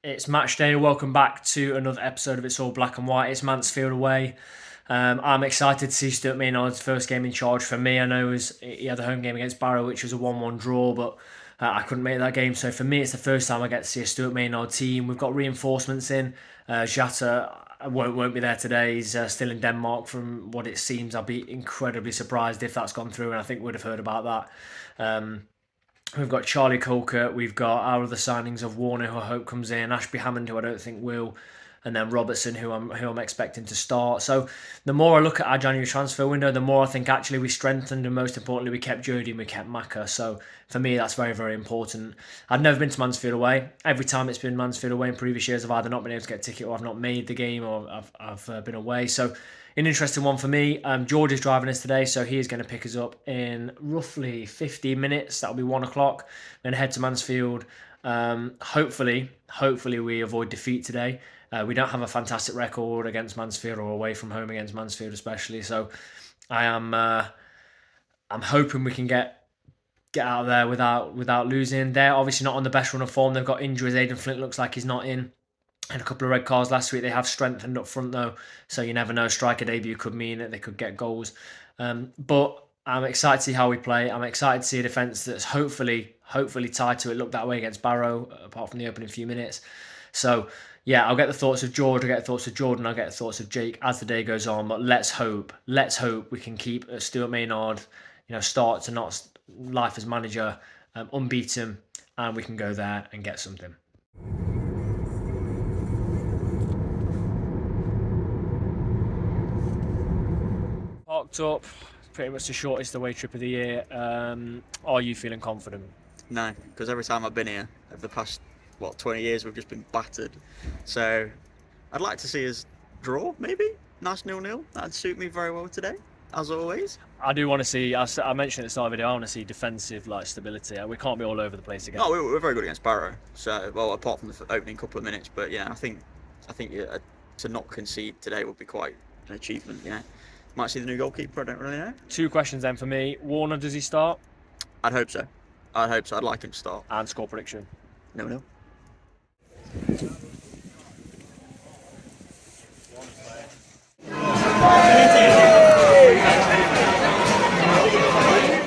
It's match day. Welcome back to another episode of It's All Black and White. It's Mansfield away. I'm excited to see Stuart Maynard's first game in charge. For me, I know he had a home game against Barrow, which was a 1-1 draw, but I couldn't make that game. So for me, it's the first time I get to see a Stuart Maynard team. We've got reinforcements in. Jata won't be there today. He's still in Denmark from what it seems. I'll be incredibly surprised if that's gone through, and I think we'd have heard about that. We've got Charlie Colker, we've got our other signings of Warner, who I hope comes in, Ashby Hammond, who I don't think will, and then Robertson, who I'm expecting to start. So the more I look at our January transfer window, the more I think actually we strengthened, and most importantly, we kept Jody and we kept Maka. So for me, that's very, very important. I've never been to Mansfield away. Every time it's been Mansfield away in previous years, I've either not been able to get a ticket or I've not made the game or I've been away. So an interesting one for me. George is driving us today, so he is going to pick us up in roughly 15 minutes. That'll be 1 o'clock. Then head to Mansfield. Hopefully we avoid defeat today. We don't have a fantastic record against Mansfield or away from home against Mansfield especially. So I'm hoping we can get out of there without losing. They're obviously not on the best run of form. They've got injuries. Aidan Flint looks like he's not in. And a couple of red cards last week. They have strengthened up front though, so you never know. Striker debut could mean that they could get goals. But I'm excited to see how we play. I'm excited to see a defence that's hopefully tied to it. Looked that way against Barrow, apart from the opening few minutes. So yeah, I'll get the thoughts of George, I'll get the thoughts of Jordan, I'll get the thoughts of Jake as the day goes on. But let's hope we can keep Stuart Maynard, start to not life as manager, unbeaten, and we can go there and get something. Parked up, pretty much the shortest away trip of the year. Are you feeling confident? No, because every time I've been here over the past 20 years, we've just been battered. So I'd like to see us draw, maybe nice 0-0. That'd suit me very well today, as always. I do want to see. I mentioned at the start of the video, I want to see defensive stability. We can't be all over the place again. Oh, we're very good against Barrow. So apart from the opening couple of minutes, but yeah, I think to not concede today would be quite an achievement. Yeah. Might see the new goalkeeper, I don't really know. 2 questions then for me. Warner, does he start? I'd hope so. I'd like him to start. And score prediction? 0-0.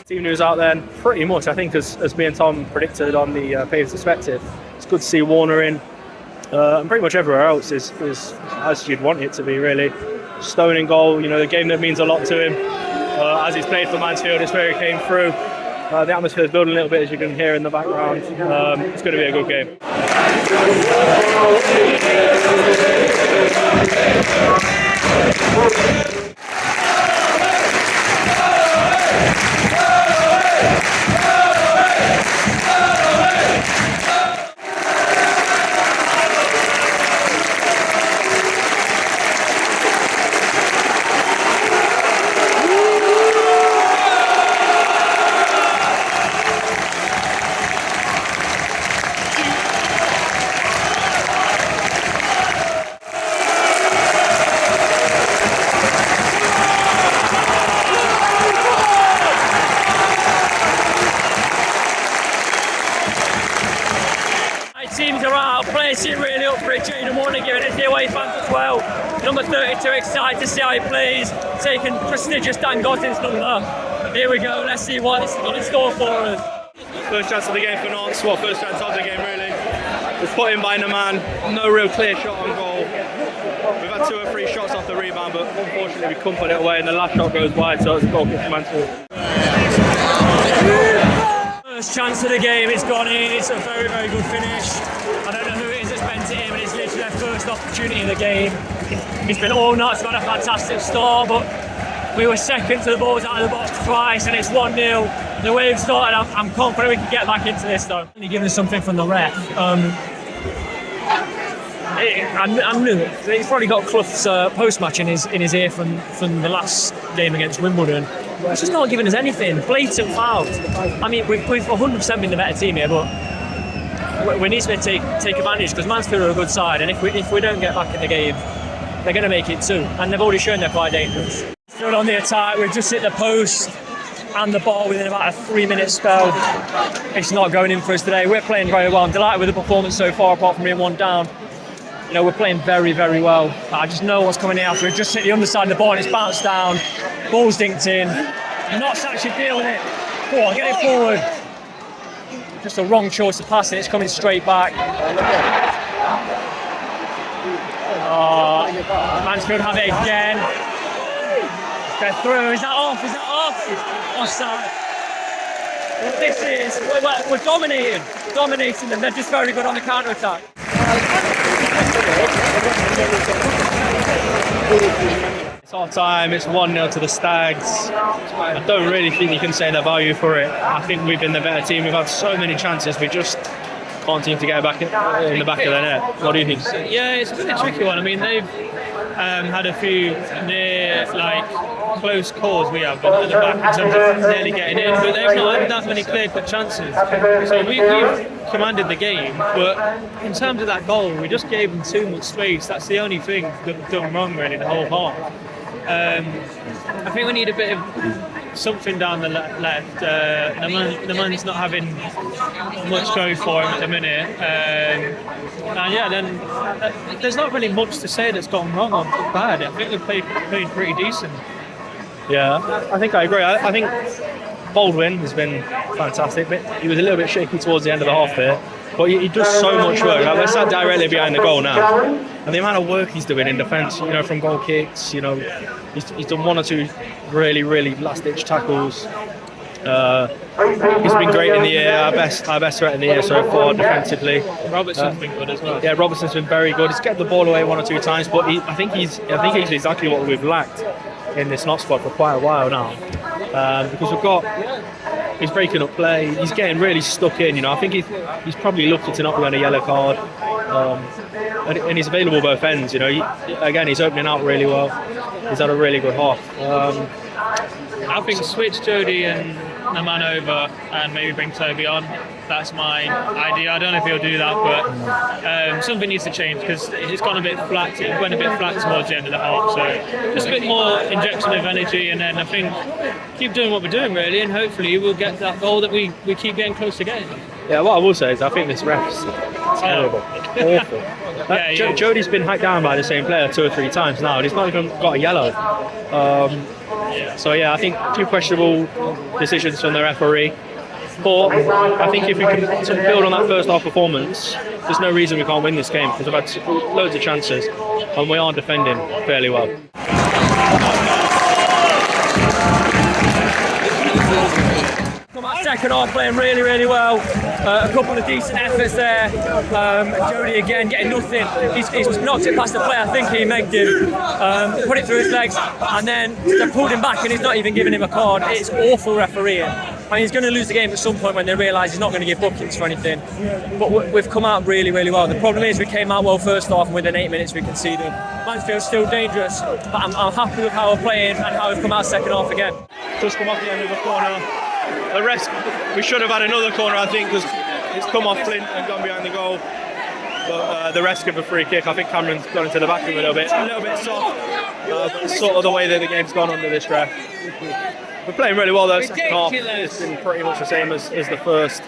Team news out then, pretty much, I think, as me and Tom predicted on the Pavers Perspective. It's good to see Warner in. And pretty much everywhere else is as you'd want it to be, really. Stone in goal, the game that means a lot to him. As he's played for Mansfield, it's where he came through. The atmosphere is building a little bit, as you can hear in the background. It's going to be a good game. Teams are out, players seem really up for it. Jaden Warner giving it to the away fans as well. Number 32, excited to see how he plays, taking prestigious Dan Goslin's number. Here we go, let's see what it's got in store for us. First chance of the game for Nantes, first chance of the game really. It's put in by Naman, no real clear shot on goal. We've had 2 or 3 shots off the rebound, but unfortunately we couldn't put it away, and the last shot goes wide, so it's a goal kick for Mansfield. First chance of the game, it's gone in. It's a very, very good finish. I don't know who it is that's bent it in, but it's literally their first opportunity in the game. It's been all nuts, got a fantastic start, but we were second to the balls out of the box twice, and it's 1-0. The way we've started, I'm confident we can get back into this though. Only giving us something from the ref. I knew it. He's probably got Clough's post-match in his ear from the last game against Wimbledon. It's just not giving us anything. Blatant fouls. I mean, we've 100% been the better team here, but we need to take advantage because Mansfield are a good side, and if we don't get back in the game, they're going to make it too. And they've already shown they're quite dangerous. Still on the attack. We've just hit the post. and the ball within about a 3-minute spell. It's not going in for us today. We're playing very well. I'm delighted with the performance so far, apart from being one down. You know, we're playing very, very well. I just know what's coming in after. We've just hit the underside of the ball and it's bounced down. Ball's dinked in. Not actually feeling it. Go on, get it forward. Just a wrong choice to pass it. It's coming straight back. Mansfield have it again. Get through. Is that off? Is that off? Offside. What this is, we're dominating them. They're just very good on the counter attack. It's half time, it's 1-0 to the Stags. I don't really think you can say the value for it. I think we've been the better team. We've had so many chances, we just can't seem to get back in the back of the net. What do you think? Yeah, it's a bit of a tricky one. I mean, they've had a few near, close calls we have at the back in terms of nearly getting in, but they've not had that many clear-cut chances. So we've commanded the game, but in terms of that goal, we just gave them too much space. That's the only thing that we've done wrong, really, the whole half. I think we need a bit of something down the left. The man's not having much go for him at the minute. And yeah, then there's not really much to say that's gone wrong or bad. I think we've played pretty decent. Yeah, I think I agree. I think Baldwin has been fantastic, but he was a little bit shaky towards the end of the half there. But he does so much work. We're sat directly behind the goal now, and the amount of work he's doing in defence, from goal kicks, he's done 1 or 2 really, really last-ditch tackles. He's been great in the air. Our best threat in the air so far defensively. Robertson's been good as well. Yeah, Robertson's been very good. He's kept the ball away 1 or 2 times, but I think he's exactly what we've lacked in this not squad for quite a while now, because he's breaking up play, he's getting really stuck in. I think he's probably lucky to not be on a yellow card, and he's available both ends. He's opening out really well. He's had a really good half. I think switch Jody and Naman over and maybe bring Toby on. That's my idea. I don't know if he'll do that, but something needs to change because it's gone a bit flat. It went a bit flat towards the end of the half. So just a bit more injection of energy, and then I think keep doing what we're doing really, and hopefully we'll get that goal that we keep getting close to getting. Yeah, what I will say is I think this ref's terrible, awful. Jody's been hacked down by the same player 2 or 3 times now, and he's not even got a yellow. So yeah, I think a few questionable decisions from the referee. But I think if we can build on that first half performance, there's no reason we can't win this game because we've had loads of chances and we are defending fairly well. Second half playing really, really well. A couple of decent efforts there. Jody again getting nothing. He's knocked it past the player. I think he megged him. Put it through his legs, and then they pulled him back, and he's not even giving him a card. It's awful refereeing. He's going to lose the game at some point when they realise he's not going to give bookings for anything. But we've come out really, really well. The problem is we came out well first half, and within 8 minutes we conceded. Mansfield's still dangerous, but I'm happy with how we're playing and how we've come out second half again. Just come off the end of the corner. The rest, we should have had another corner, I think, because it's come off Flint and gone behind the goal. But the rest give a free kick. I think Cameron's gone into the back of him a little bit soft. But it's sort of the way that the game's gone under this ref. We're playing really well though. Second half, it's been pretty much the same as the first.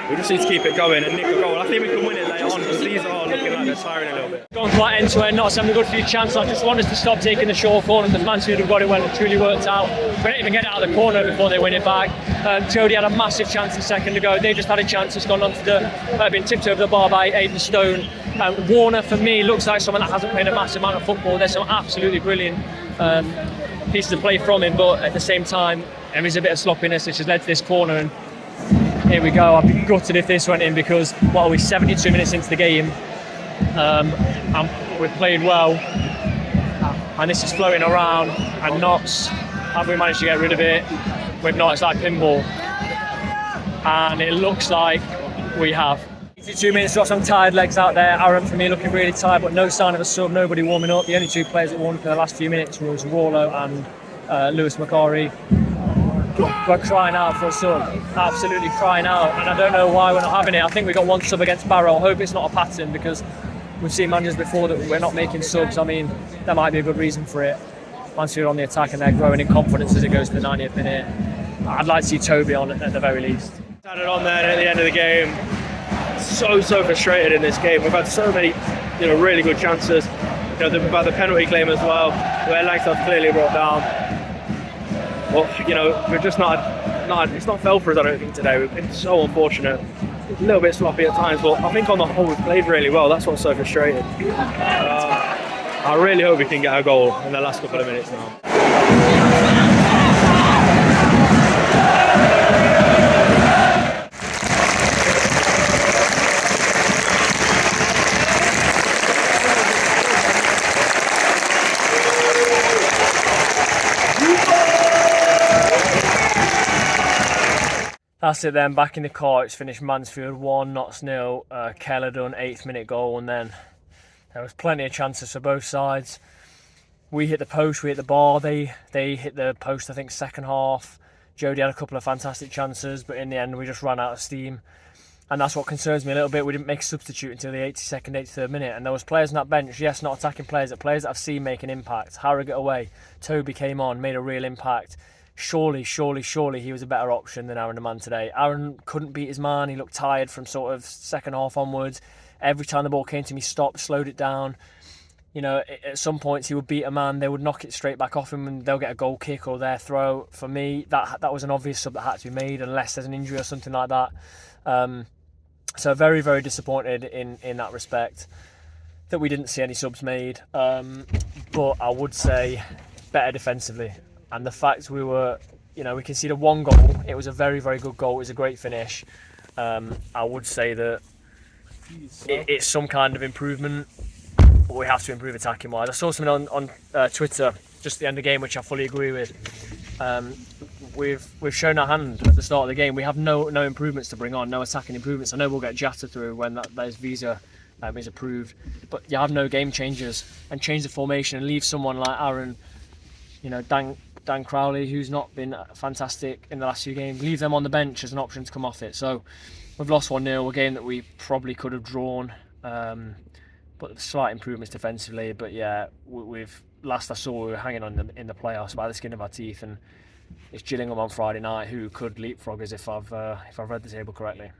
We just need to keep it going and nick a goal. I think we can win it later on because these are looking like they're tiring a little bit. Gone quite end to end, not having a good few chances. I just want us to stop taking the short corners. The Mansfield have got it when it truly worked out. We didn't even get out of the corner before they win it back. Jody had a massive chance a second ago. They just had a chance. It's gone on to been tipped over the bar by Aidan Stone. Warner, for me, looks like someone that hasn't played a massive amount of football. There's some absolutely brilliant pieces of play from him, but at the same time, there is a bit of sloppiness which has led to this corner. And here we go. I'd be gutted if this went in because, 72 minutes into the game, and we've played well, and this is floating around and knocks. Have we managed to get rid of it? We've not. It's like pinball, and it looks like we have. 2 minutes, got some tired legs out there. Aaron, for me, looking really tired, but no sign of a sub, nobody warming up. The only 2 players that warmed up in the last few minutes was Rollo and Lewis McCarry. We're crying out for a sub, absolutely crying out, and I don't know why we're not having it. I think we got 1 sub against Barrow. I hope it's not a pattern because we've seen managers before that we're not making subs. I mean, there might be a good reason for it. Mansfield on the attack and they're growing in confidence as it goes to the 90th minute. I'd like to see Toby on at the very least. Had it on there at the end of the game. So frustrated in this game. We've had so many, really good chances. We've had the penalty claim as well, where Langsdorff clearly brought down. Well, we've just it's not fell for us, I don't think, today. We've been so unfortunate. A little bit sloppy at times, but I think on the whole we've played really well. That's what's so frustrating. I really hope we can get a goal in the last couple of minutes now. That's it then, back in the car. It's finished Mansfield 1, Notts 0. Keller done 8th minute goal, and then there was plenty of chances for both sides. We hit the post, we hit the bar. They hit the post, I think, second half. Jody had a couple of fantastic chances, but in the end we just ran out of steam. And that's what concerns me a little bit. We didn't make a substitute until the 82nd, 83rd minute. And there was players on that bench, yes, not attacking players, but players that I've seen make an impact. Harrogate away, Toby came on, made a real impact. Surely he was a better option than Aaron the man today. Aaron couldn't beat his man. He looked tired from sort of second half onwards. Every time the ball came to him, he stopped, slowed it down. At some points he would beat a man, they would knock it straight back off him and they'll get a goal kick or their throw. For me, that was an obvious sub that had to be made unless there's an injury or something like that. So very, very disappointed in that respect that we didn't see any subs made. But I would say better defensively. And the fact we conceded one goal, it was a very, very good goal, it was a great finish. I would say that it's some kind of improvement, but we have to improve attacking wise. I saw something on Twitter just at the end of the game, which I fully agree with. We've shown our hand at the start of the game. We have no improvements to bring on, no attacking improvements. I know we'll get Jatta through when that visa is approved, but you have no game changers and change the formation and leave someone like Aaron, Dan Crowley, who's not been fantastic in the last few games, leave them on the bench as an option to come off it. So we've lost 1-0, a game that we probably could have drawn, but slight improvements defensively. But yeah, last I saw we were hanging on in the playoffs by the skin of our teeth, and it's Gillingham on Friday night who could leapfrog us if I've read the table correctly.